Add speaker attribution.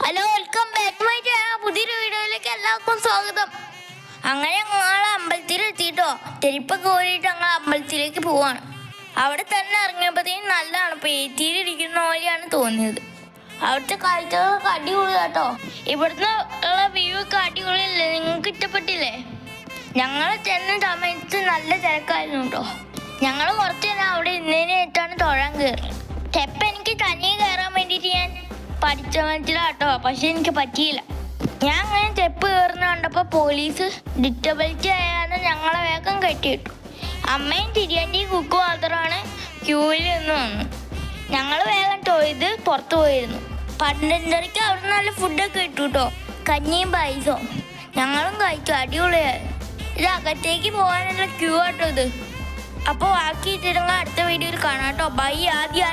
Speaker 1: Hello, welcome back my channel. പുതിയൊരു വീഡിയോയിലേക്ക് എല്ലാവർക്കും സ്വാഗതം. അങ്ങനെ ഞങ്ങൾ അമ്പലത്തിൽ എത്തിയിട്ടോ. ചെരുപ്പൊക്കെ ഓടിയിട്ട് ഞങ്ങൾ അമ്പലത്തിലേക്ക് പോവാണ്. അവിടെ തന്നെ ഇറങ്ങിയപ്പോഴത്തേക്കും നല്ലതാണ്, പേറ്റിയിലിരിക്കുന്ന പോലെയാണ് തോന്നിയത്. അവിടുത്തെ കാഴ്ചകളൊക്കെ അടിപൊളിയാട്ടോ. ഇവിടുന്ന് ഉള്ള വ്യൂ ഒക്കെ അടിപൊളിയല്ലേ? നിങ്ങൾക്ക് ഇഷ്ടപ്പെട്ടില്ലേ? ഞങ്ങൾ ചെന്ന സമയത്ത് നല്ല തിരക്കായിരുന്നു കേട്ടോ. ഞങ്ങൾ കുറച്ച് നേരം അവിടെ ഇന്നതിനായിട്ടാണ് തൊഴാൻ കയറി. സ്റ്റെപ്പ് എനിക്ക് തനിയെ കയറാൻ വേണ്ടിയിട്ട് ഞാൻ പഠിച്ച മനസ്സിലാട്ടോ, പക്ഷെ എനിക്ക് പറ്റിയില്ല. ഞാൻ അങ്ങനെ സ്റ്റെപ്പ് കയറുന്ന കണ്ടപ്പോൾ പോലീസ് ഡിറ്റബിലിറ്റി ആയാലും ഞങ്ങളെ വേഗം കെട്ടിയിട്ടു. അമ്മയും തിരിയാൻ്റെയും കുക്ക് മാത്രമാണ് ക്യൂവിൽ നിന്ന് വന്നു. ഞങ്ങൾ വേഗം ടോയ്ത് പുറത്ത് പോയിരുന്നു. 12:30 അവിടെ നല്ല ഫുഡൊക്കെ ഇട്ടു കേട്ടോ, കഞ്ഞിയും പായസവും. ഞങ്ങളും കഴിച്ചു, അടിപൊളിയായിരുന്നു. ഇത് അകത്തേക്ക് പോകാനുള്ള ക്യൂ ആട്ടോ ഇത്. അപ്പോൾ ബാക്കി ഇട്ടിരുന്ന അടുത്ത വീഡിയോയിൽ കാണാം കേട്ടോ. ബൈ. ആദ്യം